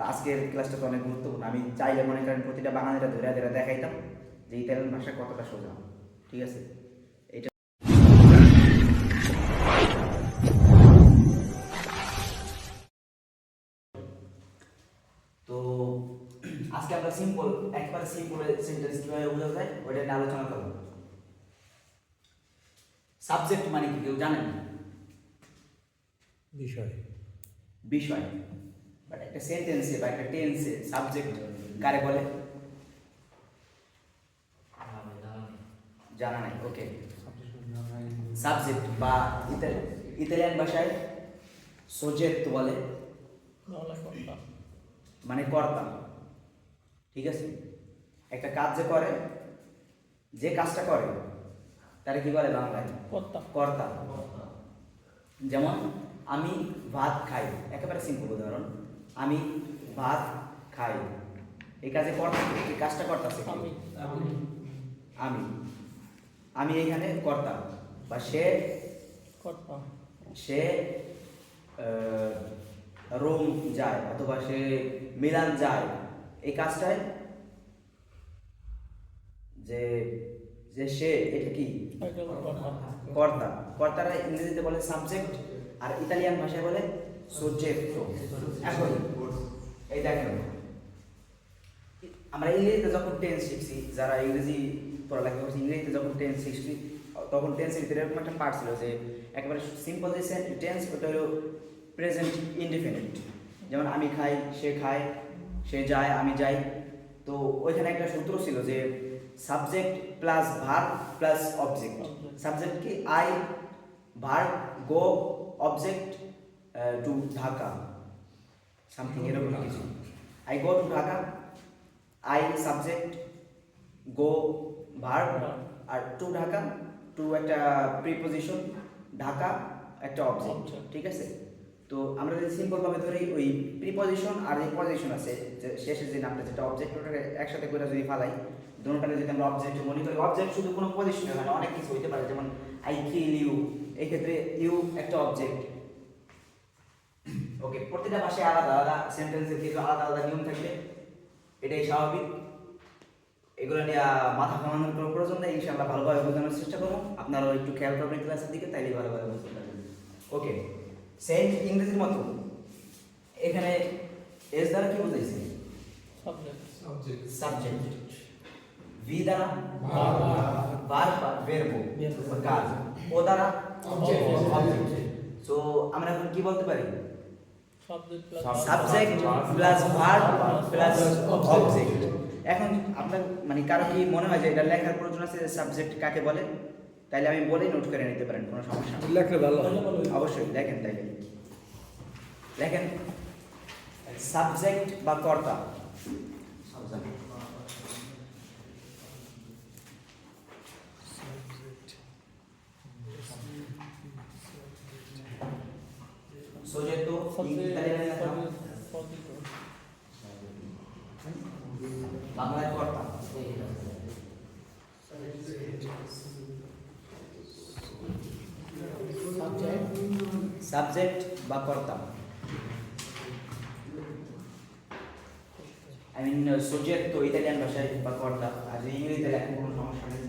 আজকের ক্লাসটা তো অনেক গুরুত্বপূর্ণ। আমি চাইলে মনে করেন প্রতিটা বাঙালিরা ধরে ধরে দেখাইতাম যে ইতালিয়ান ভাষা কতটা সোজা। ঠিক আছে, এটা তো আজকে আমরা সিম্পল, একবারে সিম্পল সেন্টেন্স কিভাবে বোঝা যায় ওইটা নিয়ে আলোচনা করব। সাবজেক্ট মানে কি কেউ জানেন? বিষয়। বিষয়। বাট একটা সেন্টেন্সে বা একটা টেন্সে সাবজেক্ট কারে বলে? জানা নাই। ওকে, সাবজেক্ট বা ইতালিয়ান ভাষায় সোজেত্তো বলে, মানে কর্তা। ঠিক আছে, একটা কাজ যে করে, যে কাজটা করে তারে কি বলে বাংলায়? কর্তা। যেমন আমি ভাত খাই, একেবারে সিম্পল উদাহরণ, আমি ভাত খাই, এই কাজে কর্তা, এই কাজটা করতেছে আমি আমি এখানে কর্তা, বা সে সে রোম যায় অথবা সে মিলান যায়, এই কাজটায় যে যে সে, এটা কি? কর্তা। কর্তারা ইংরেজিতে বলে সাবজেক্ট, আর ইতালিয়ান ভাষায় বলে সোজেত্তো। এখন এই দেখেন, আমরা ইংরেজিতে যখন টেন্স শিখছি, যারা ইংরেজি পড়ালেখা করছি, ইংরেজিতে যখন টেন্স শিখছি তখন টেন্সের ভিতরে এরকম একটা পার্ট ছিল যে একেবারে সিম্পল যে টেন্স, ওটা হলো প্রেজেন্ট ইনডিফিনিট। যেমন আমি খাই, সে খায়, সে যায়, আমি যাই। তো ওইখানে একটা সূত্র ছিল যে subject plus verb plus object. Subject কি? I, verb go, object to Dhaka, something এরকম কিছু। I go to Dhaka, I subject, go verb, আর টু ঢাকা, টু একটা প্রিপোজিশন, ঢাকা একটা অবজেক্ট। ঠিক আছে, তো আমরা যদি সিম্পল ভাবে ধরি, ওই প্রিপোজিশন আর এই পজিশন আছে যে শেষে যে নামটা, যেটা অবজেক্ট, ওটাকে একসাথে করে যদি ফালাই, দুটোটাকে যদি আমরা অবজেক্ট মনে করি, অবজেক্ট শুধু কোনো পজিশনে হয় না, অনেক কিছু হইতে পারে। যেমন আই কিল ইউ, এই ক্ষেত্রে ইউ একটা অবজেক্ট। ওকে, প্রতিটা ভাষায় আলাদা আলাদা সেন্টেন্সের কিছু আলাদা আলাদা নিয়ম থাকবে, এটাই স্বাভাবিক। এগুলো নিয়ে মাথা ঘামানোর কোনো প্রয়োজন নেই, ইনশাআল্লাহ ভালোভাবে বোঝানোর চেষ্টা করবো। আপনারাও একটু খেয়াল করবেন ক্লাসের দিকে, তাইলে ভালোভাবে বুঝতে পারবেন। ওকে, সেম ইংরেজির মতো এখানে এস দ্বারা কি বুঝাইছে? সাবজেক্ট। ভি দ্বারা ভার্ব বা ভার্ব কাজ, ও দ্বারা অবজেক্ট। সো আমরা এখন কি বলতে পারি? Subject plus verb plus object. এখন আপনার মানে কারো কি মনে হয় যে এটা লেখার প্রয়োজন আছে সাবজেক্ট কাকে বলে? তাইলে আমি বলেই নোট করে নিতে পারেন, কোনো সমস্যা নেই। লেখলে ভালো হয়। অবশ্যই লেখেন, তাইলে লেখেন সাবজেক্ট বা কর্তা। Soggetto in italiano লেখা, বাংলায় কর্তা। সাবজেক্ট বা কর্তা, আই মিন সোজেত্তো ইতালিয়ান ভাষায় বা কর্তা, আর ইংরেজিতে লেখা কোনো সমস্যা নেই।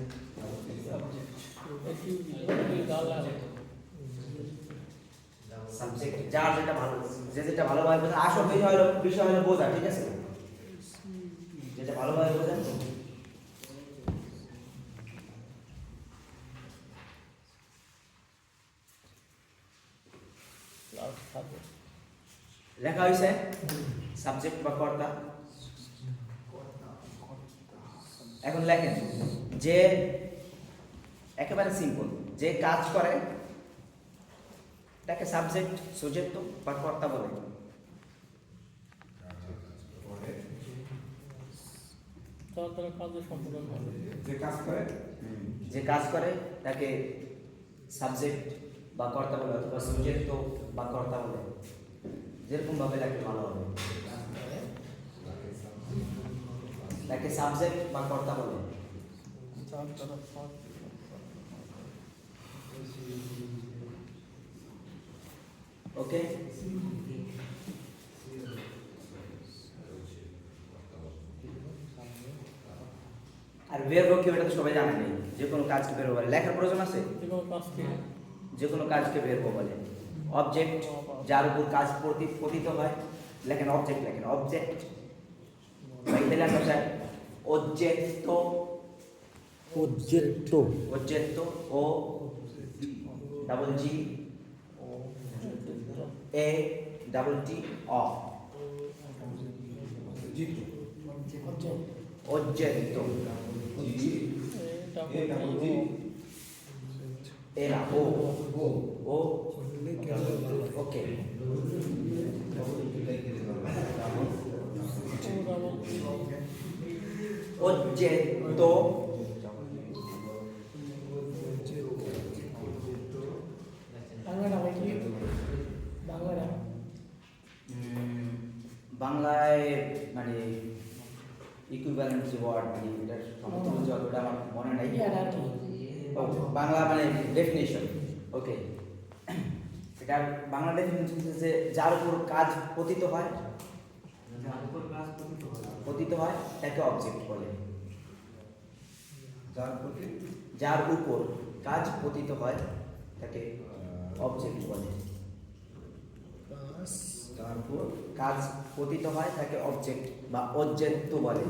সাবজেক্ট যার যেটা ভালো, যে যেটা ভালোভাবে বোঝেন, আসল বিষয় হলো বোঝা। ঠিক আছে, যেটা ভালোভাবে বোঝেন। লেখা হয়েছে সাবজেক্ট বা কর্তা। এখন লেখেন যে, একেবারে সিম্পল, যে কাজ করে তাকে সাবজেক্ট, সোজেত্তো বা কর্তা বলে। যে কাজ করে তাকে সাবজেক্ট বা কর্তা বলে, অথবা সোজেত্তো বা কর্তা বলে, যেরকম ভাবে লেখলে ভালো হবে। তাকে সাবজেক্ট বা কর্তা বলে। ওকে, আর verb কি ওটা তো সবাই জানে নাই, যে কোনো কাজকে verb বলে। লেখার প্রয়োজন আছে? যে কোনো কাজকে verb বলে। অবজেক্ট যার উপর কাজ পতিত হয়, লেখেন অবজেক্ট, লেখেন অবজেক্ট। বা ইতালিয়ান ভাষায় oggetto, oggetto, oggetto, o double G A double T O, oggetto, era o ok, oggetto, বাংলায় মানে ইকুইভ্যালেন্ট যে ওয়ার্ড, মানে এটার সমতুল্য যতটা আমার মনে নাই। ও, বাংলা মানে ডেফিনেশন, ওকে। এটার বাংলা ডেফিনেশন হচ্ছে যার উপর কাজ পতিত হয়, পতিত হয় তাকে অবজেক্ট বলে। যার উপর কাজ পতিত হয় তাকে অবজেক্ট বলে। তারপর কাজ পতিত হয় তাকে অবজেক্ট বা অবজেক্ট বলে।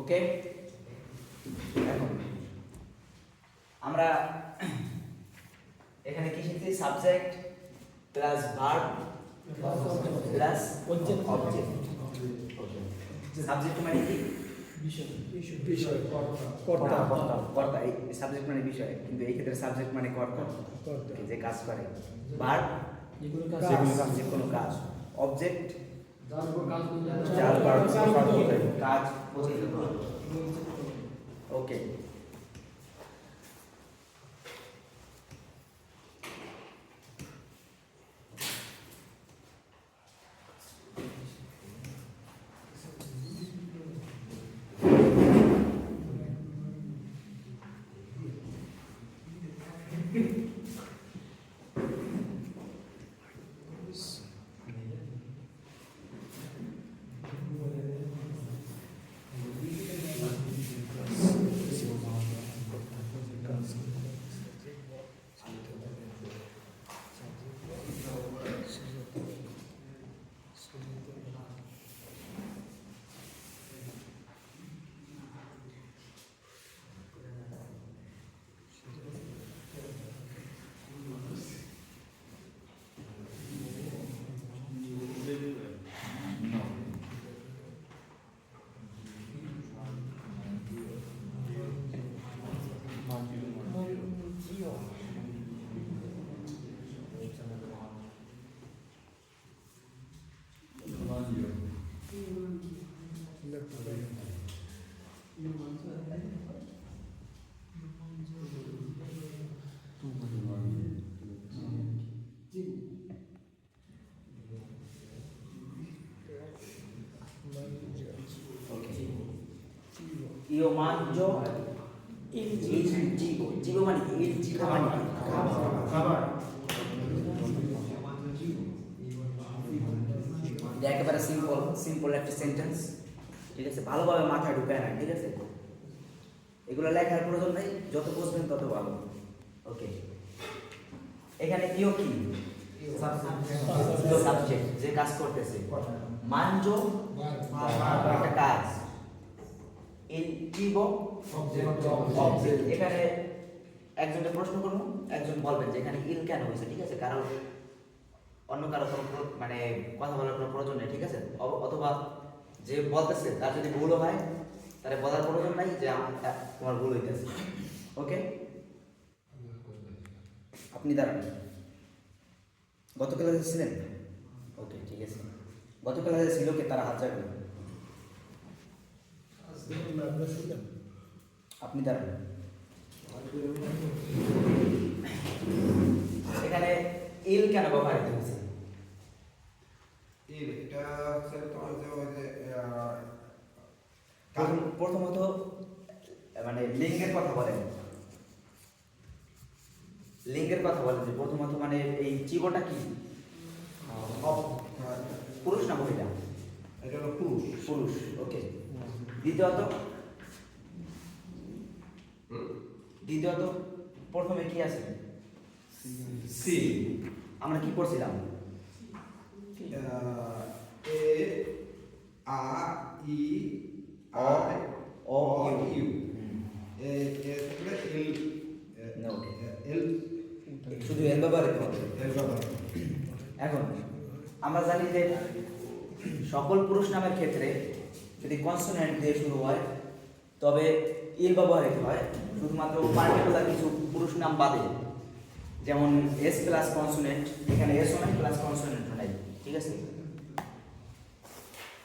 ওকে, এখন আমরা এখানে কি শিখছি? Subject plus verb plus object. Subject মানে কি? বিষয়, কর্তা, কর্তা। এই সাবজেক্ট মানে বিষয়, কিন্তু এই ক্ষেত্রে সাবজেক্ট মানে কর্তা, যে কাজ করে। ভার্ব যে কোনো কাজ। অবজেক্ট যার কাজ পতিত হয়। ওকে, io mangio il cibo, cibo মানে কি? il cibo মানে কি? খাবার। এটা একেবারে সিম্পল একটা সেন্টেন্স, ঠিক আছে? ভালোভাবে মাথায় ঢুকায় না, ঠিক আছে? এগুলো লেখার প্রয়োজন নেই, যত বুঝবেন তত ভালো। ওকে, এখানে ইও কি? সাবজেক্ট, যে কাজ করতেছে। মানজো একটা কাজ, il cibo অবজেক্ট। এখানে একজনকে প্রশ্ন করবো, একজন বলবেন যে এখানে ইল কেন হয়েছে, ঠিক আছে? কারণ অন্য কারো কোনো মানে কথা বলার কোনো প্রয়োজন নেই, ঠিক আছে? অথবা যে বলতেছে তার যদি ভুলও হয় তাহলে বলার প্রয়োজন নাই যে তোমার ভুল হইতেছে। ওকে। আপনি দাঁড়ান। গত ক্লাসে ছিলেন? ওকে, ঠিক আছে। গত ক্লাসে ছিল কে, তারা হাত জাগবে। আপনি দাঁড়ান। এখানে ইল কেন ব্যবহৃত হয়েছে? এটা হচ্ছে তোমার যে ওই যে প্রথমত মানে লিঙ্গের কথা বলেন, লিঙ্গের কথা বলেন যে প্রথমত মানে এই জীবটা কি পুরুষ না মহিলা? এটা হলো পুরুষ। পুরুষ, ওকে। দ্বিতীয়ত দ্বিতীয়ত প্রথমে কি আছে? সি। আমরা কি করছিলাম? এ আ ই অ I O O U U A A থাকলে এল No. এল শুধু এল ব্যবহৃত হবে। এল ব্যবহার। এখন আমরা জানি যে সকল পুরুষ নামের ক্ষেত্রে যদি কনসোনেন্ট দিয়ে শুরু হয় তবে ইল ব্যবহৃত হয়, শুধুমাত্র পার্টিকুলার কিছু পুরুষ নাম বাদে। যেমন এস প্লাস কনসোনেন্ট, এখানে এসও নাই প্লাস কনসোনেন্টও নাই, ঠিক আছে?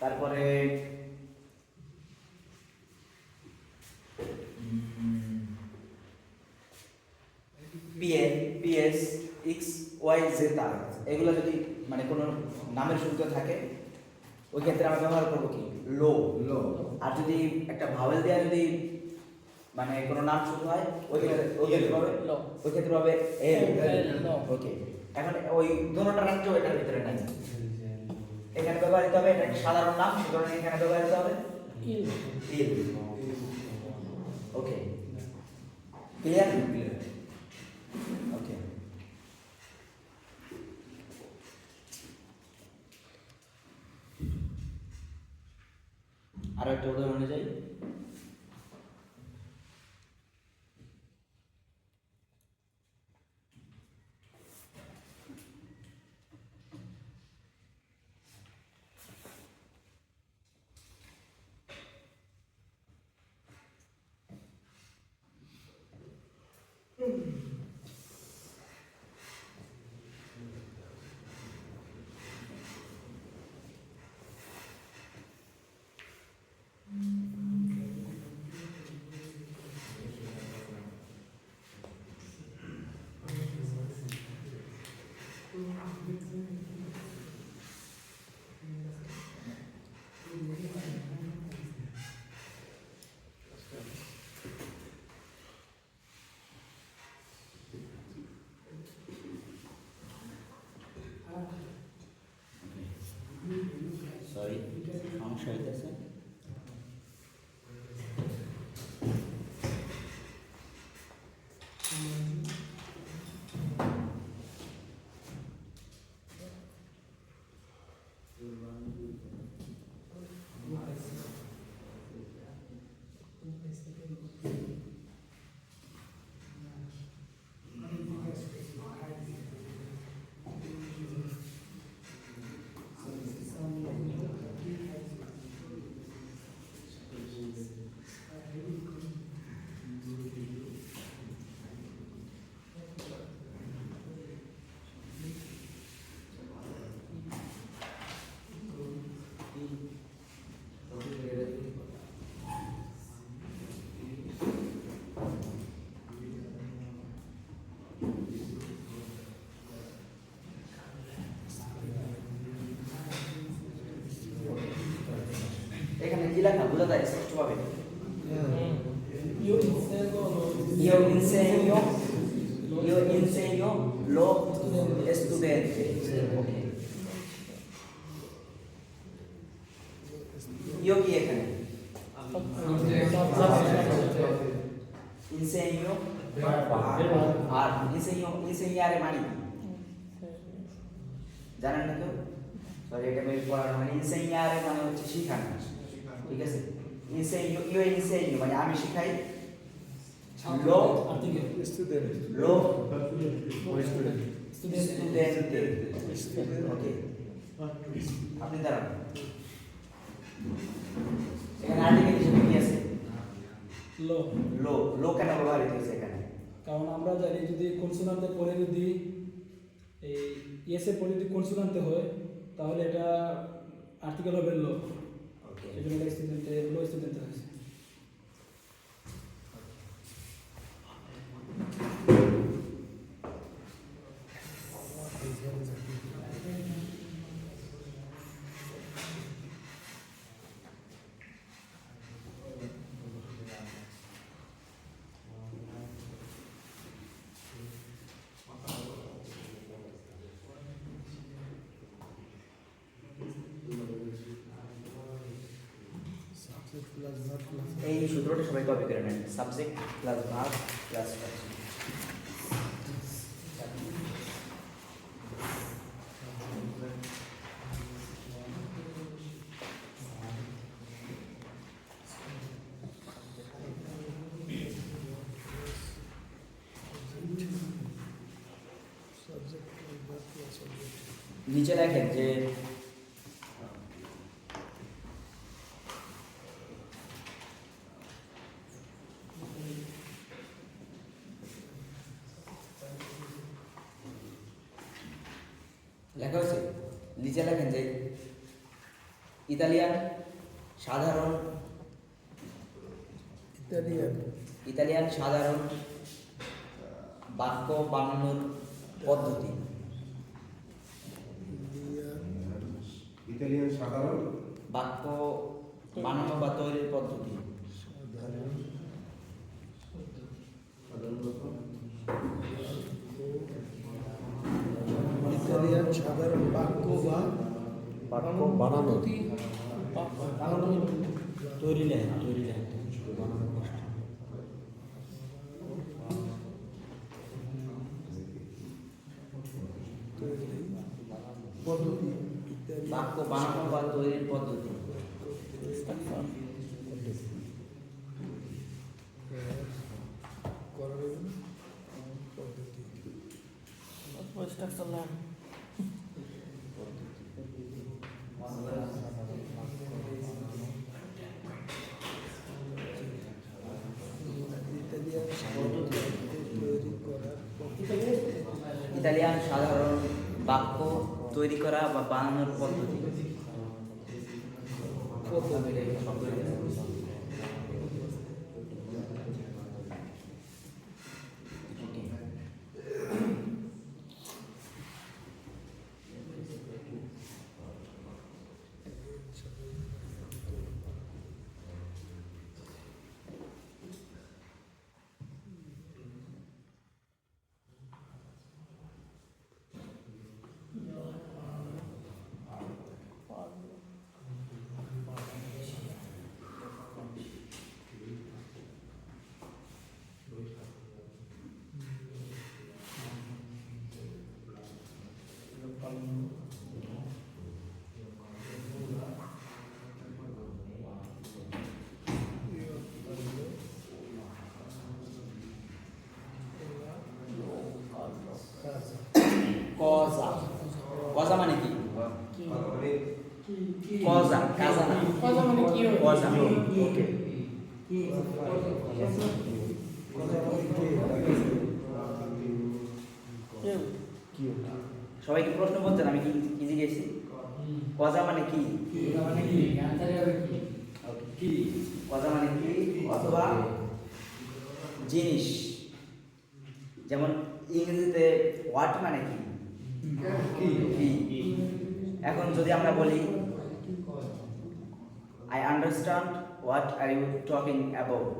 তারপরে পিএন, পিএস, এক্স, ওয়াই, জেটা, এগুলো যদি মানে কোনো নামের শুরুতে থাকে ওই ক্ষেত্রে আমরা ব্যবহার করবো কি? লো। লো। আর যদি একটা ভাওয়েল দেওয়া যদি মানে কোনো নাম শুরু হয় ওই ক্ষেত্রে হবে লো। ওই ক্ষেত্রে হবে এল। লো। ওকে, এখন ওই দুটোটা রাজ্য এটার ভিতরে নাই, এখানে ব্যবহৃত হবে, এটা একটা সাধারণ নাম, সুতরাং এখানে ব্যবহৃত হবে ইল। ইল। ওকে, ক্লিয়ার? ওকে, আরো একটা উদাহরণে যাই। সরি, সমস্যা হইতেছে। এখানে কি লেখা বোঝা যায় স্পষ্টভাবে? Io insegno Io insegno, io insegno lo studente. Okay. Io chi è? Insegno আর insegnare মানে কি? জানেন না কেউ? সরি, এটা আমি পড়ানো মানে insegnare মানে হচ্ছে শেখানো, ঠিক আছে? Insegno, io insegno মানে আমি শেখাই, lo lo studente. ওকে, আপনি দাঁড়ান। এখানে আর্টিকেল হিসেবে কি আছে? Lo. লো। লো কেন ব্যবহৃত হয়েছে এখানে? কারণ আমরা জানি যদি কনসোনান্টের পরে যদি এই ইয়েসের পরে যদি কনসোনান্টে হয় তাহলে এটা আর্টিকেল হবে লো, ওকে সেজন্য এটা স্টুডেন্টে লো স্টুডেন্টে হয়েছে। এই সূত্রটা সবাই কপি করে নেন, subject plus verb plus object. নিচে লেখেন যে লেখা হয়েছে, নিচে লেখেন যে ইতালিয়ান সাধারণ বাক্য বানানোর পদ্ধতি। ইতালিয়ান সাধারণ বাক্য বানানো বা তৈরির পদ্ধতি। ইতালিয়ান সাধারণ বাক্য বা বাক্য বানানো তৈরি লেখা বানানো কষ্ট। পদ্ধতি বাক্য বানানো বা তৈরির পদ্ধতি। ইতালিয়ান সাধারণ বাক্য তৈরি করা বা বানানোর পদ্ধতি। কজা, কজা মানে কি? কজা, কাজা না। কজা মানে কি হবে? কজা, ওকে। সবাইকে প্রশ্ন বলছেন আমি কি কি জিজ্ঞেসি? কজা মানে কি? কি কজা মানে কি অথবা জিনিস। যেমন ইংরেজিতে হোয়াট মানে কি? কি। এখন যদি আমরা বলি I understand what are you talking about,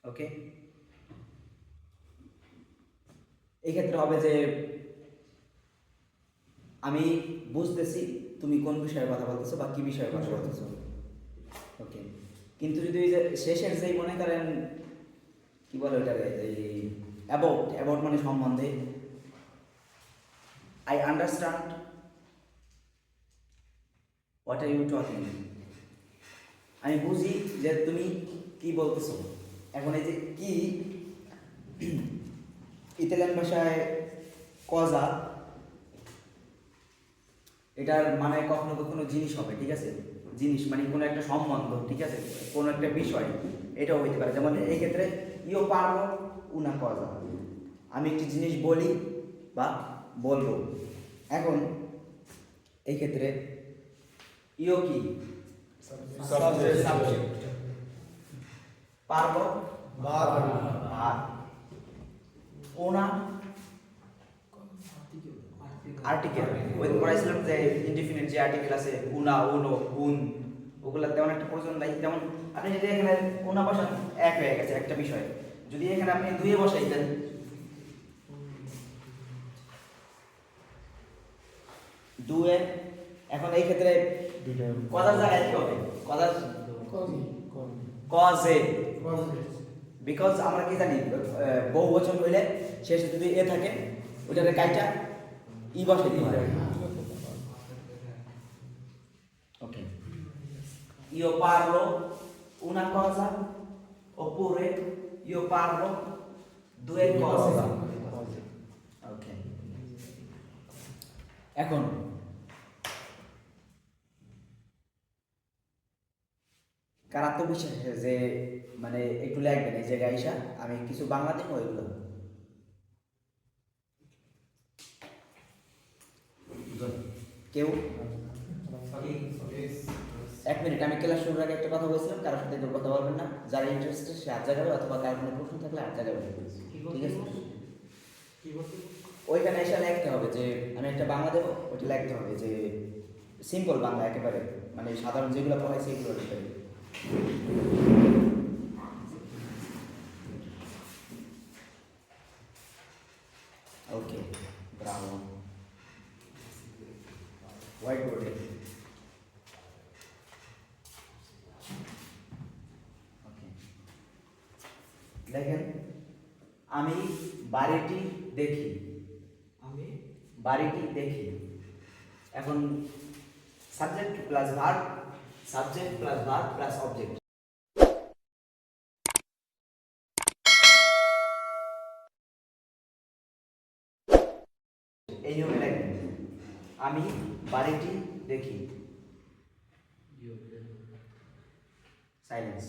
okay, এই ক্ষেত্রে হবে যে আমি বুঝতেছি তুমি কোন বিষয়ে কথা বলতেছো বা কি বিষয়ে কথা বলতেছো, ওকে। কিন্তু যদি ওই যে শেষের যেই মনে করেন কি বলে ওইটাকে, এই অ্যাবাউট মানে সম্বন্ধে, I understand what are you talking, আমি বুঝি যে তুমি কি বলতেছো। এখন এই যে কি, ইতালিয়ান ভাষায় কজা, এটার মানে কখনো কখনো জিনিস হবে, ঠিক আছে। জিনিস মানে কোনো একটা সম্বন্ধ, ঠিক আছে, কোনো একটা বিষয়, এটাও হইতে পারে। যেমন এই ক্ষেত্রে ইও পারলো উনা কজা, আমি একটি জিনিস বলি বা বলবো। এখন এই ক্ষেত্রে ইও কি সাবজেক্ট, পারলো ভার্ব, ওনা আর্টিকেল। ওই পড়াইছিলাম যে ইনডিফিনিট যে আর্টিকেল আছে উনা, উনো, উন, ওগুলা তেমন একটা প্রয়োজন নাই। যেমন আপনি যদি এখানে উনা বসান এক হয়ে গেছে একটা বিষয়, যদি এখানে আপনি দুইয়ে বসাইতেন দুয়ে, এখন এই ক্ষেত্রে কজার জায়গায় কি হবে? কজার কজে, বিকজ আমরা কি জানি বহু বচন হইলে শেষে যদি এ থাকে ওইটারে কাইটা ই বসাই দিতে হয়। ওকে, io parlo una cosa oppure io parlo due cose. ওকে, এখন কার আত্মবিশ্বাস আছে যে মানে একটু লাগবে না এই জায়গায় আইসা আমি কিছু বাংলা দেবো এগুলো? কেউ? এক মিনিট, আমি ক্লাস শুরুর আগে একটা কথা বলছিলাম, কারোর সাথে কেউ কথা বলবেন না, যারা ইন্টারেস্টেড সে হাত জাগাবে, অথবা কার কোনো প্রশ্ন থাকলে হাত জাগাবে, ঠিক আছে? ওইখানে এসে লিখতে হবে যে আমি একটা বাংলা দেবো, ওইটা লিখতে হবে যে সিম্পল বাংলা একেবারে, মানে সাধারণ যেগুলো পড়াই সেগুলো লিখতে হবে। ওকে, ব্রাভো। হোয়াইট বোর্ডে দেখেন, আমি বাড়িটি দেখি, আমি বাড়িটি দেখি। এখন subject plus verb, subject plus verb plus object. এই নিয়মে লিখবেন, আমি বাড়িটি দেখি। সাইলেন্স।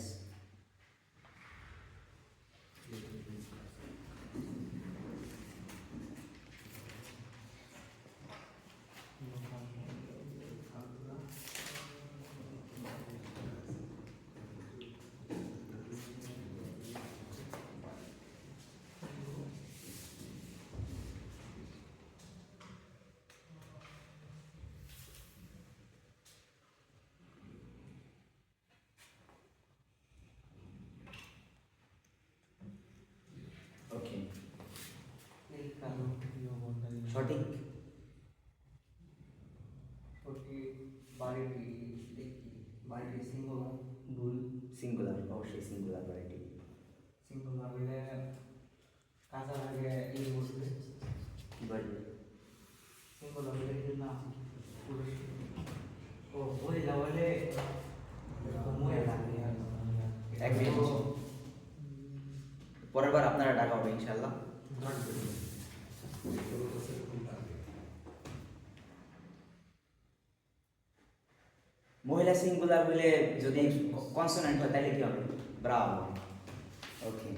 ওকে, সঠিক। বাড়িটি দেখি, বাড়িটি সিঙ্গুলার, ভুল, সিঙ্গুলার, অবশ্যই সিঙ্গুলার বাড়িটি। সিঙ্গুলার হইলে কাঁচা লাগে এই বসবে, কি বাড়ি? সিঙ্গুলার হইলে কি না পুরুষ, ও মহিলা হইলে মহিলা। এক মিনিট, পরের বার আপনারা ডাকা হবে ইনশাল্লাহ। মহিলা সিঙ্গুলার হলে যদি কনসোনেন্ট হয় তাহলে কি হবে? ব্রাভো। ওকে,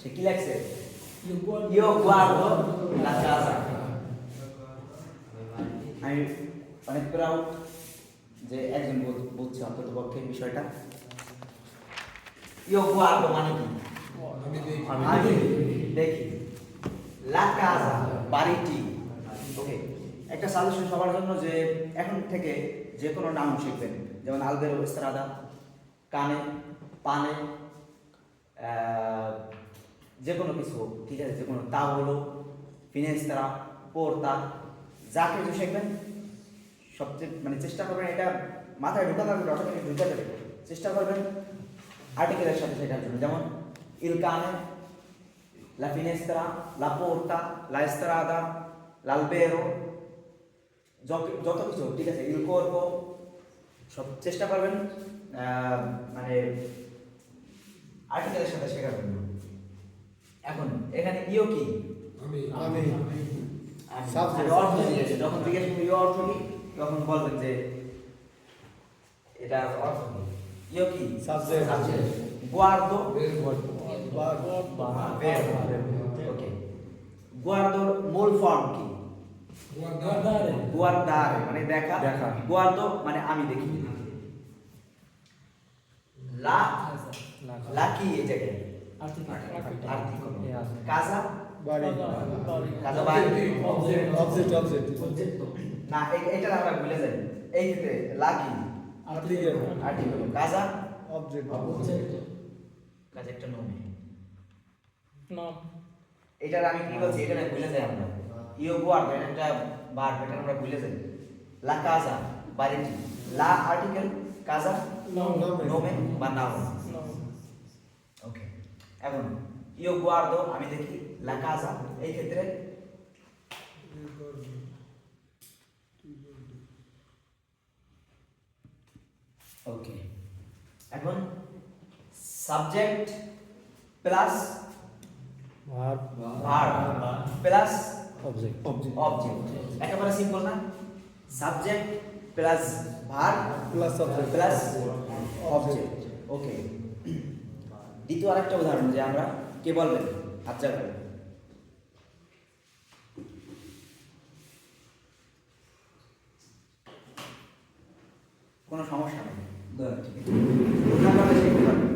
সে কি লাগছে? Io guardo la casa. আমি অনেক প্রাউড যে একজন বুঝছে অন্তত পক্ষে বিষয়টা। Io guardo মানে কি? আমি দেখি। La casa বাড়িটি। ওকে, একটা সাজেশন সবার জন্য যে এখন থেকে যে কোনো নাম শিখবেন, যেমন আলবেরো এস্ত্রাদা, কানে, পানে, যে কোনো কিছু, ঠিক আছে, যে কোনো তা হলো ফিনেস্ত্রা, পোর্তা, যা কিছু শিখবেন সবচেয়ে মানে চেষ্টা করবেন এটা মাথায় ঢুকাতে হবে, অটোমেটিক ঢুকাতে হবে, চেষ্টা করবেন আর্টিকেলের সাথে শেখার জন্য। যেমন ইল কানে, লা ফিনেস্ত্রা, লা পোর্তা, লা এস্ত্রাদা, l'albero, যত কিছু হোক, ঠিক আছে, ইউ করব সব চেষ্টা করবেন মানে আর্টিকেলের সাথে শেখাবেন না। এখন এখানে ইও কি আমি আমি Subject. অর্থ দিয়েছে, যখন জিজ্ঞেস করবো ইও অর্থ কি, তখন বলবেন যে এটা অর্থ কি। ইও কি Subject. গুয়ার্দো বার ওকে। গুয়ার্দোর মূল ফর্ম কি? guardare, গুয়ার্দারে মানে দেখা, দেখা। গুয়ার্দো মানে আমি দেখি। লা লা কি এই জায়গায় article, আর্টিকেল। কাজা বাড়ি কাজা বাড়ি অবজেক্ট না, এটা আমরা ভুলে যাই। এই ক্ষেত্রে লা কি আর্টিকেল আর্টিকেল, কাজা অবজেক্ট কাজা একটা নোমে। no, এটার আমি কি বলছি, এটা না ভুলে যাই আমরা। ইও গুয়ার্দো এটা একটা ভার্ব, এটা আমরা ভুলে যাই। লা কাজা বাড়িটি, লা আর্টিকেল, কাজা নোমে বা নাউন। no, ওকে। এখন ইও গুয়ার্দো আমি দেখি, লা কাজা এই ক্ষেত্রে ওকে। এখন subject plus verb verb plus object object, একেবারে সিম্পল না? Subject plus verb plus object plus object. Okay. দ্বিতীয় আরেকটা উদাহরণ, যে আমরা কে বলবেন হাত জাগাবেন। কোনো সমস্যা নেই, ধরেন, ঠিক আছে, উদাহরণ শিখতে পারবেন না।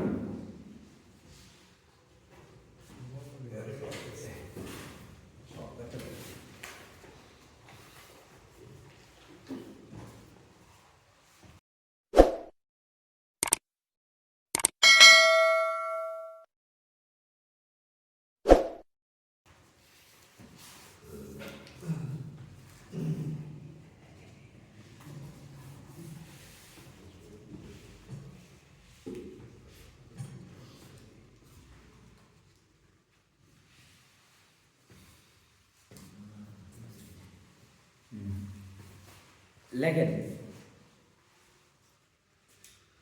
লেখেন,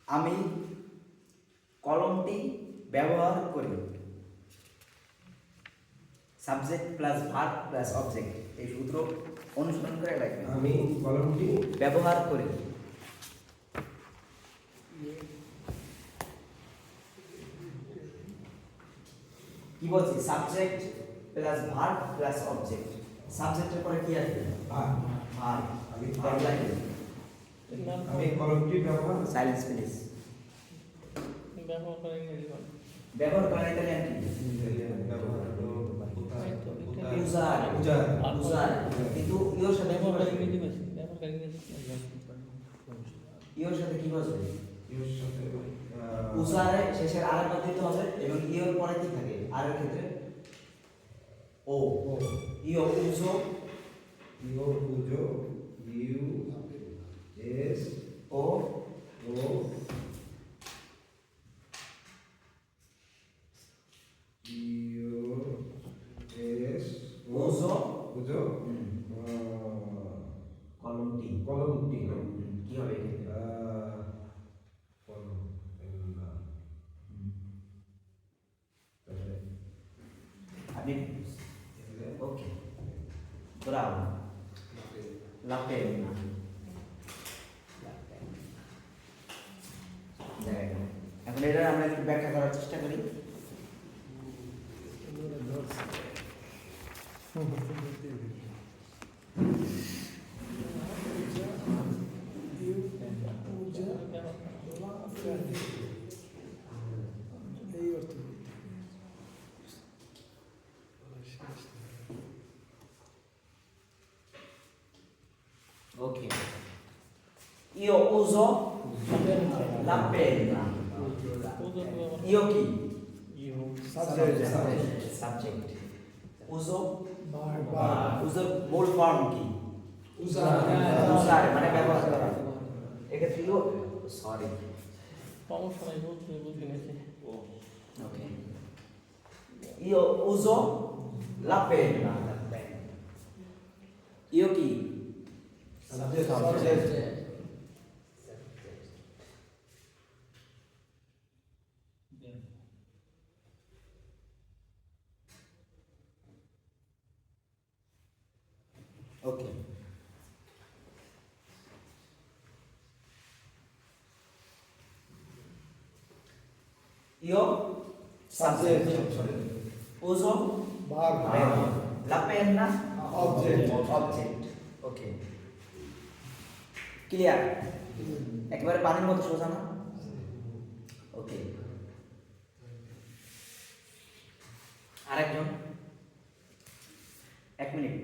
আমি কলমটি ব্যবহার করি। Subject plus verb plus object, এই সূত্র অনুসরণ করে লেখেন। আমি কলমটি ব্যবহার করি। কি বলছি? Subject plus verb plus object. সাবজেক্টের পরে কি আসবে? আর ভার্ব। আমি ভার্ব লাগে। আমি কলমটি ব্যবহার সাইলেন্স প্লিজ। ব্যবহার করে ইংরেজি বল। ব্যবহার করা ইতালিয়ান কি? উজার। উজার। কিন্তু ইওর সাথে কি ব্যবহার করে বসবে? ইংরেজি বলছি, ব্যবহার করে ইংরেজি ইওর সাথে কি বসবে? এর সাথে উজারে শেষের আর বাদ দিতে হবে, এবং ইওর পরে কি থাকে? আর এর ক্ষেত্রে ও। ইও উজো ইউ উজো U S O O U S উজো উজো কলমটি। কলমটি কি হবে এক্ষেত্রে? কলম আপনি ওকে, bravo, la penna, এখন এটা আমরা একটু ব্যাখ্যা করার চেষ্টা করি। এই অর্থ Ok, io uso la penna. Io chi? Subject. Uso uso মূল ফর্ম কি? usare মানে ব্যবহার করা। এক্ষেত্রে io সরি সমস্যা নাই, বলছি বুঝি নিয়েছি। ok, io uso la penna. Io chi? Subject ওকে io subject uso verb la penna object object okay clear একেবারে পানির মতো সোজা না ওকে আরেকজন 1 মিনিট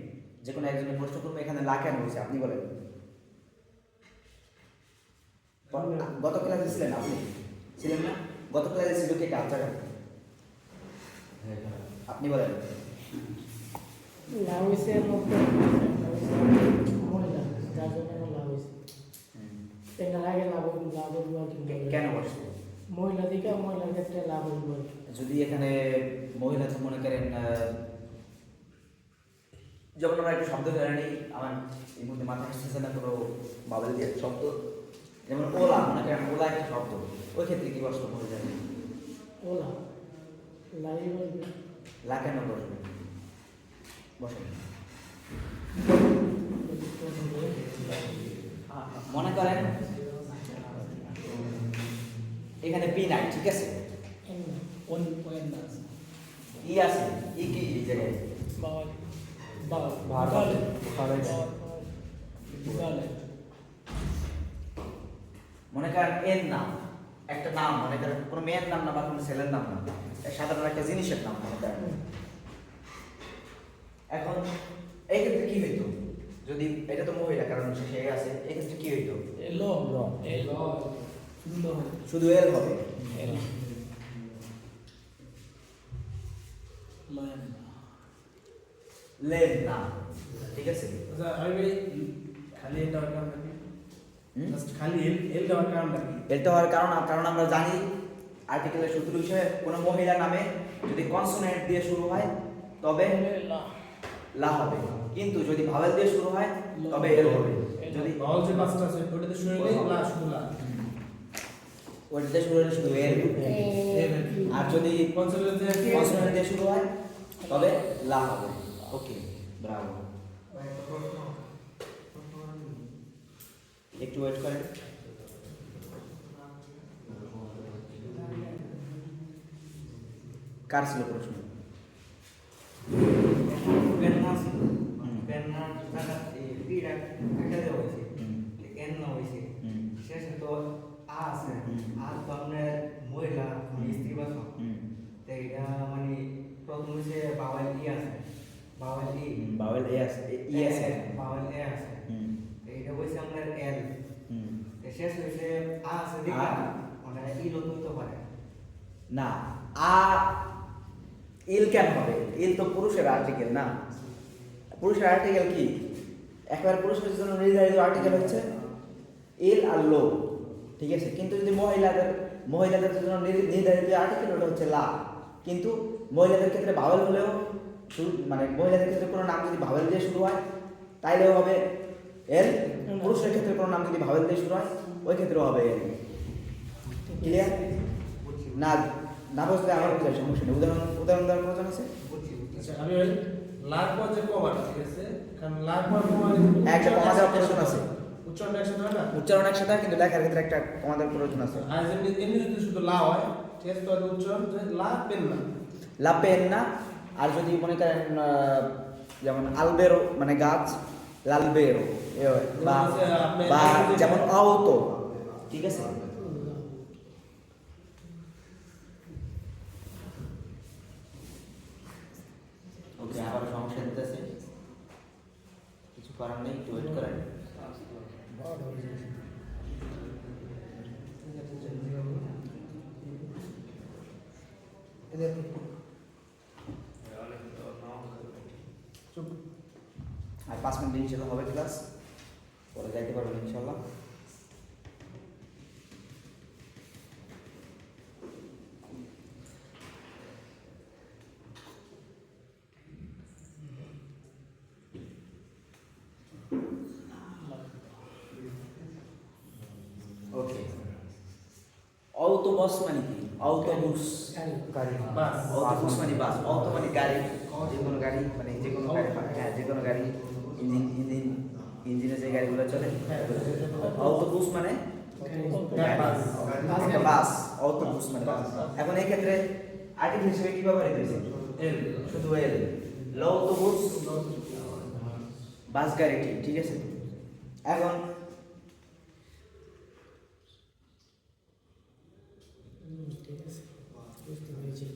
যে কোনো একজনের প্রশ্ন করবো এখানে লা কেন হয়েছে আপনি বলেন গত ক্লাসে ছিলেন আপনি ছিলেন না গত ক্লাসে ছিল কে কাজ জায়গা আপনি বলেন লাউসের মধ্যে মহিলা যার জন্য লাউস এটা লাগে লাভ কেন বসছে মহিলা দিকে মহিলার ক্ষেত্রে লাভ হইব যদি এখানে মহিলা তো মনে করেন যখন আমরা একটা শব্দ ধরে নিই আমার এই মধ্যে মাথা আসতেছে না কোনো বাবল দিয়ে শব্দ যেমন ওলা মনে করেন ওলা একটা শব্দ ওই ক্ষেত্রে কি বসলো হয়ে যাবে ওলা লাই বলবে লা কেন বসবে বসেন মনে করেন এখানে পি নাই ঠিক আছে ওন ওয়েন দাস ই আছে ই কি এই জায়গায় বাল বাল ভার্ব বালে ভার্ব বালে মনে করেন এর নাম একটা নাম মনে করেন কোনো মেয়ের নাম না বা কোনো ছেলের নাম না সাধারণ একটা জিনিসের নাম মনে করেন এখন এই ক্ষেত্রে কি হইতো যদি এটা তো মহিলা কারণ সে আছে এই ক্ষেত্রে কি হইতো এলো এলো শুনো শুধু এল হবে এলো লাইন লেন না ঠিক আছে আচ্ছা আমি ভাই খালি এটা দেওয়ার কারণ নাকি হুম? জাস্ট খালি এল দেওয়ার কারণ নাকি এটা হওয়ার কারণ আমরা জানি আর্টিকেলের সূত্র হিসেবে কোনো মহিলা নামে যদি কনসোনেন্ট দিয়ে শুরু হয় তবে লা লা হবে কিন্তু যদি ভাওয়েল দিয়ে শুরু হয় তবে এল হবে যদি বাউল যে পাঁচটা আছে ওটাতে শুরু হলে লা শুরু লা ওইটাতে শুরু হলে শুধু এল আর যদি কনসোনেন্ট যে কনসোনেন্ট দিয়ে শুরু হয় তবে লা হবে ওকে ব্রাভো একটু ওয়েট করেন কার ছিল প্রশ্ন penna penna টাকা পিরা একটা দেওয়া হয়েছে হুম। এন না হয়েছে হুম। শেষে তো আ আছে হুম। আর তো আপনার মহিলা স্ত্রীবাচক হুম। তো এটা মানে প্রথম হচ্ছে বাওয়াল ই আছে বাওয়াল ই বাওয়েল এ আছে ই আছে বাওয়াল এ আছে হুম তো এটা হচ্ছে আপনার এল হুম তো শেষ হয়েছে আ আছে দেখা মানে ই লোক হতে পারে না আ ইল কেন হবে ইল তো পুরুষের আর্টিকেল না পুরুষের আর্টিকেল কি একবার পুরুষের জন্য নির্ধারিত আর্টিকেল হচ্ছে ইল আর লো ঠিক আছে কিন্তু যদি মহিলাদের জন্য নির্ধারিত আর্টিকেল ওটা হচ্ছে লা কিন্তু মহিলাদের ক্ষেত্রে ভাওয়েল হলেও মানে মহিলাদের ক্ষেত্রে কোনো নাম যদি ভাওয়েল দিয়ে শুরু হয় তাইলেও হবে এল পুরুষের ক্ষেত্রে কোনো নাম যদি ভাওয়েল দিয়ে শুরু হয় ওই ক্ষেত্রেও হবে এল ক্লিয়ার না না বুঝলে আমার বোঝার সমস্যা নেই উদাহরণ দেওয়ার প্রয়োজন আছে বুঝছি আচ্ছা আমি ওই লার পর যে কমাটা ঠিক আছে কারণ লার পর কমা একটা কমা দেওয়ার প্রয়োজন আছে উচ্চারণ একসাথে হয় না উচ্চারণ একসাথে হয়, কিন্তু লেখার ক্ষেত্রে একটা কমা দেওয়ার প্রয়োজন আছে আর এমনি এমনি যদি শুধু লা হয় ঠিক আছে তাহলে উচ্চারণ যে লা পেন না লা পেন না আর যদি মনে করেন যেমন আলবেরো মানে গাছ লালবেরো বা বা যেমন আউতো ঠিক আছে ওকে আবার সমস্যা দিতেছে কিছু করার নেই একটু ওয়েট করেন আর 5 মিনিট ইনশাল্লাহ হবে ক্লাস পরে যাইতে পারবেন ইনশাল্লাহ ওকে, অটোবাস মানে কি? অটোবুস, গাড়ি বাস অটোবুস মানে বাস, অটো মানে গাড়ি, যে কোনো গাড়ি, মানে যে কোনো গাড়ি, হ্যাঁ যে কোনো গাড়ি, ইঞ্জিনে যে গাড়িগুলো চলে, অটোবুস মানে গাড়ি, বাস। একটা বাস, অটোবুস মানে বাস। এখন এই ক্ষেত্রে আর্টিকেল হিসেবে কি ব্যবহৃত হয়েছে? এল শুধু এল, অটোবুস বাস গাড়িটি, ঠিক আছে। এখন ঠিক আছে, বুঝতে পেরেছি।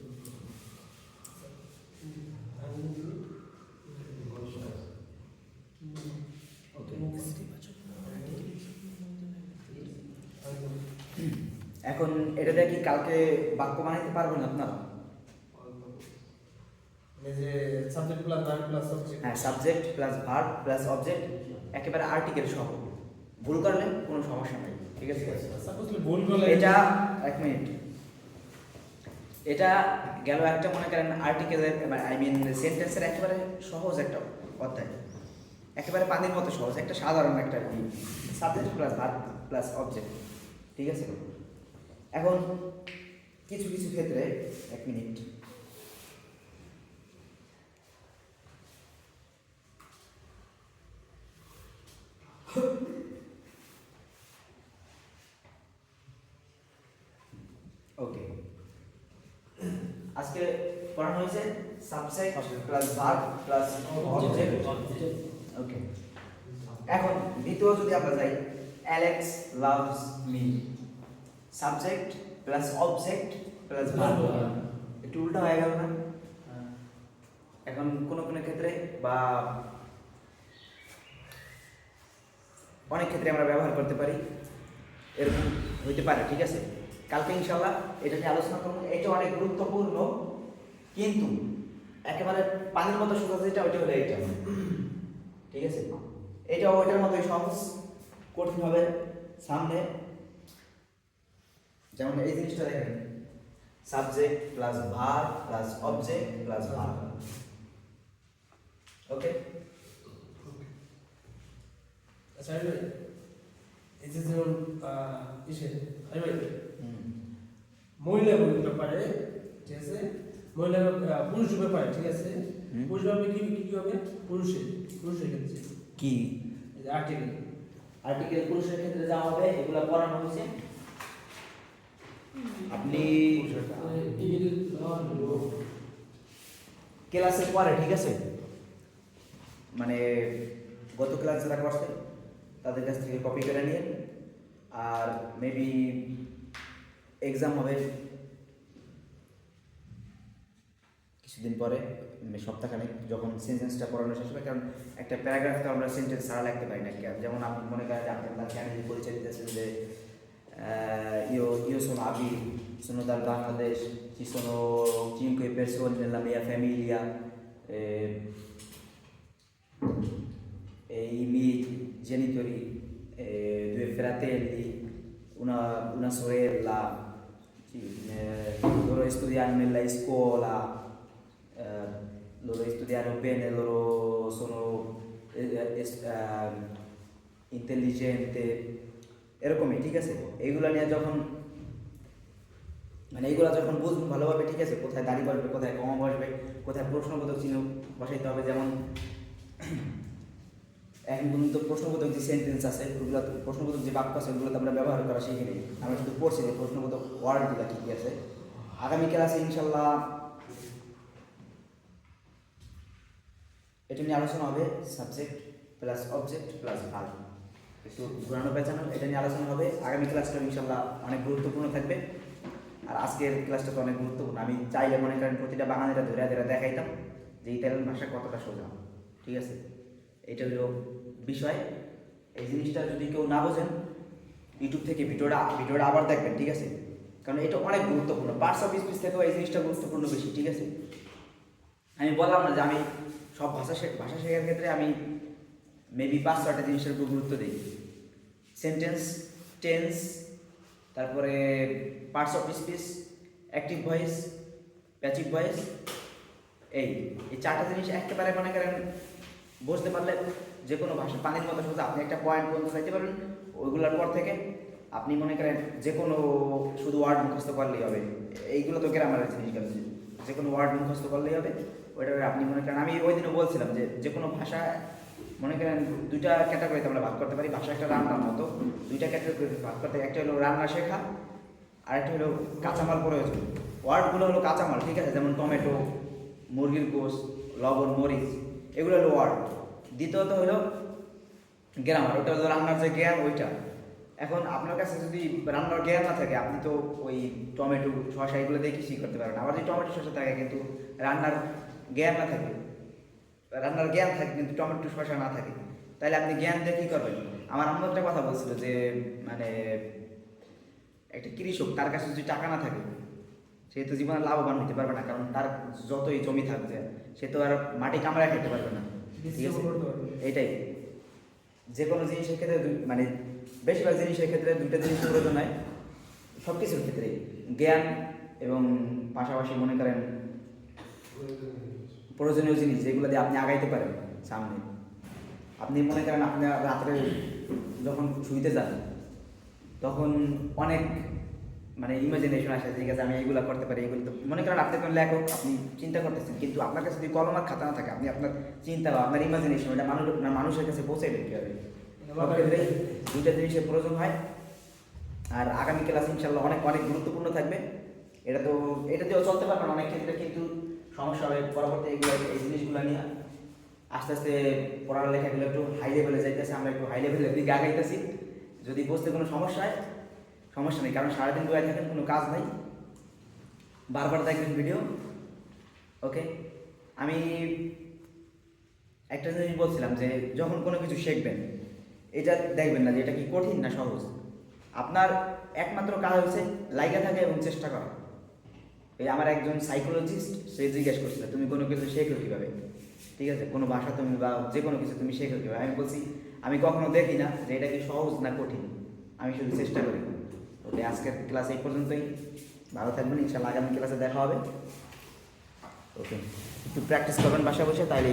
এখন এটা দিয়ে কি কালকে বাক্য বানাইতে পারবেন আপনারা? মানে যে subject plus verb plus subject. হ্যাঁ, subject plus verb plus object, একেবারে আর্টিকেল সহ। ভুল করলে কোনো সমস্যা নেই, ঠিক আছে। সাপোজলি ভুল করলে এটা এক মিনিট, এটা গেল একটা মনে করেন আর্টিকেলের, আই মিন সেন্টেন্সের একেবারে সহজ একটা অধ্যায়, একেবারে পানির মতো সহজ, একটা সাধারণ একটা subject plus verb plus object, ঠিক আছে। এখন কিছু কিছু ক্ষেত্রে, এক মিনিট, ওকে, আজকে পড়ানো হয়েছে subject plus verb plus object, okay. এখন দ্বিতীয় যদি আমরা যাই, Alex loves me, subject plus object plus verb, একটু উল্টা হয়ে গেল না? এখন কোনো কোনো ক্ষেত্রে বা অনেক ক্ষেত্রে আমরা ব্যবহার করতে পারি, এরকম হইতে পারে, ঠিক আছে। কালকে ইনশাল্লাহ এটা নিয়ে আলোচনা করবো, এটা অনেক গুরুত্বপূর্ণ, কিন্তু একেবারে পানির মতো সোজা যেটা ওইটা হলো এইটা, ঠিক আছে। এটা ওইটার মতোই সহজ, কঠিন হবে সামনে। যেমন এই জিনিসটা দেখেন, subject plus verb plus object plus verb, okay. আচ্ছা এই যে যেমন ইসে আই ভাই মহিলা ব্যাপারে, ঠিক আছে, মহিলা পুরুষ ব্যাপারে, ঠিক আছে। পুরুষ ব্যাপারে কি কি হবে? পুরুষের ক্ষেত্রে কি এই যে আর্টিকেল, আর্টিকেল পুরুষের ক্ষেত্রে যা হবে এগুলা পড়ানো হয়েছে, আপনি ক্লাসের পরে, ঠিক আছে, মানে গত ক্লাস যারা করছে তাদের কাছ থেকে কপি করে নিয়ে, আর মেবি এক্সাম হবে কিছুদিন পরে, সপ্তাহখানেক, যখন সেন্টেন্সটা পড়ানো শেষ হবে। কারণ একটা প্যারাগ্রাফ তো আমরা সেন্টেন্স ছাড়া লিখতে পারি না। যেমন আপনি মনে করেন যে আপনি আপনার চ্যানেলে পরিচয় দিতেছেন যে io sono Abi, sono dal Bangladesh, ci sono 5 persone nella mia famiglia, e i miei genitori, 2 fratelli, una sorella, loro studiano nella scuola, loro studiano bene, loro sono intelligente, এরকমই, ঠিক আছে। এইগুলো নিয়ে যখন মানে এইগুলো যখন বুঝবেন ভালোভাবে, ঠিক আছে, কোথায় দাড়ি বসবে, কোথায় কমা বসবে, কোথায় প্রশ্নবোধক চিহ্ন বসাইতে হবে। যেমন এখন পর্যন্ত প্রশ্নবোধক যে সেন্টেন্স আছে ওগুলো, প্রশ্নবোধক যে বাক্য আছে ওগুলো তো আমরা ব্যবহার করা শিখি নেই, আমরা শুধু পড়ছি যে প্রশ্নবোধক ওয়ার্ডগুলো কী কী আছে। আগামী ক্লাসে ইনশাল্লাহ এটা নিয়ে আলোচনা হবে, subject plus object plus verb, একটু ঘুরানো পেঁচানো, এটা নিয়ে আলোচনা হবে। আগামী ক্লাসটা ইনশাল্লাহ অনেক গুরুত্বপূর্ণ থাকবে, আর আজকের ক্লাসটা তো অনেক গুরুত্বপূর্ণ। আমি চাইলে মনে করেন প্রতিটা বাঙালিরা ধরে ধরে দেখাইতাম যে ইতালিয়ান ভাষা কতটা সোজা, ঠিক আছে। এটা হলো বিষয়। এই জিনিসটা যদি কেউ না বোঝেন, ইউটিউব থেকে ভিডিওটা আবার দেখবেন, ঠিক আছে, কারণ এটা অনেক গুরুত্বপূর্ণ। পার্টস অফ স্পিচ থেকেও এই জিনিসটা গুরুত্বপূর্ণ বেশি, ঠিক আছে। আমি বললাম না যে আমি সব ভাষা শেখার ক্ষেত্রে আমি মেবি 5-6টা জিনিসের উপর গুরুত্ব দিই। সেন্টেন্স, টেন্স, তারপরে parts of speech, active voice, passive voice, এই 4টা জিনিস একেবারে মনে করেন বুঝতে পারলে যে কোনো ভাষা পানির মতো সোজা। আপনি একটা পয়েন্ট পর্যন্ত যাইতে পারবেন, ওইগুলোর পর থেকে আপনি মনে করেন যে কোনো শুধু ওয়ার্ড মুখস্থ করলেই হবে, এইগুলো তো গ্রামারের জিনিস গেল, যে কোনো ওয়ার্ড মুখস্থ করলেই হবে। ওইটা আপনি মনে করেন, আমি ওই দিনও বলছিলাম যে যে কোনো ভাষা মনে করেন দুইটা ক্যাটাগরিতে আমরা ভাগ করতে পারি। ভাষা একটা রান্নার মতো, দুইটা ক্যাটাগরিতে ভাগ করতে, একটা হলো রান্না শেখা আর একটা হলো কাঁচামাল প্রয়োজন। ওয়ার্ডগুলো হলো কাঁচামাল, ঠিক আছে, যেমন টমেটো, মুরগির গোশ, লবণ, মরিচ, এগুলো হলো ওয়ার্ড। দ্বিতীয়ত হলো গ্রামার, ওটা হলো রান্নার যে জ্ঞান ওইটা। এখন আপনার কাছে যদি রান্নার জ্ঞান না থাকে, আপনি তো ওই টমেটো শসা এগুলো দিয়ে কিছুই করতে পারবেন। আবার যদি টমেটো শসা থাকে কিন্তু রান্নার জ্ঞান না থাকে, রান্নার জ্ঞান থাকে কিন্তু টমেটো শসা না থাকে, তাহলে আপনি জ্ঞান দিয়ে কী করবেন? আমার আম্মু একটা কথা বলছিল যে মানে একটা কৃষক, তার কাছে যদি টাকা না থাকে সে তো জীবনে লাভবান হতে পারবে না, কারণ তার যতই জমি থাকবে সে তো আর মাটি কামড়ায় খেতে পারবে না, ঠিক আছে? এইটাই যে কোনো জিনিসের ক্ষেত্রে মানে বেশিরভাগ জিনিসের ক্ষেত্রে দুইটা জিনিস প্রয়োজন হয়, সব কিছুর ক্ষেত্রেই জ্ঞান এবং পাশাপাশি মনে করেন প্রয়োজনীয় জিনিস যেগুলো দিয়ে আপনি আগাইতে পারেন সামনে। আপনি মনে করেন আপনি রাত্রে যখন শুইতে যান তখন অনেক মানে ইমাজিনেশন আসে, ঠিক আছে আমি এইগুলো করতে পারি, এগুলো তো মনে করেন আপনি কোনো লেখক, আপনি চিন্তা করতেছেন, কিন্তু আপনার কাছে যদি কলম আর খাতা না থাকে, আপনি আপনার চিন্তা বা আপনার ইমাজিনেশন এটা মানুষের কাছে পৌঁছে দিতে হবে। সব ক্ষেত্রেই দুইটা জিনিসের প্রয়োজন হয়। আর আগামী ক্লাস ইনশাল্লাহ অনেক অনেক গুরুত্বপূর্ণ থাকবে। এটা দিয়েও চলতে পারবেন অনেক ক্ষেত্রে, কিন্তু সমস্যা হবে পরবর্তী এগুলো এই জিনিসগুলো নিয়ে আস্তে আস্তে পড়ালেখাগুলো একটু হাই লেভেলে যাইতেছে, আমরা একটু হাই লেভেলের দিকে আগাইতেছি। যদি বুঝতে কোনো সমস্যা হয়, সমস্যা নেই, কারণ সারাদিন বয়ে থাকেন, কোনো কাজ নাই, বারবার দেখবেন ভিডিও। ওকে, আমি একটা জিনিস বলছিলাম যে যখন কোনো কিছু শিখবেন এটা দেখবেন না যে এটা কি কঠিন না সহজ। আপনার একমাত্র কাজ হচ্ছে লাইগা থাকে এবং চেষ্টা করা। এই আমার একজন সাইকোলজিস্ট সে জিজ্ঞেস করছিল তুমি কোনো কিছু শেখো কীভাবে, ঠিক আছে, কোনো ভাষা তুমি বা যে কোনো কিছু তুমি শেখো কীভাবে? আমি বলছি আমি কখনো দেখি না যে এটা কি সহজ না কঠিন, আমি শুধু চেষ্টা করি। ওকে, আজকের ক্লাস এই পর্যন্তই। ভালো থাকবেন, ইনশাআল্লাহ আগামী ক্লাসে দেখা হবে। ওকে, একটু প্র্যাকটিস করবেন বাসায় বসে, তাইলে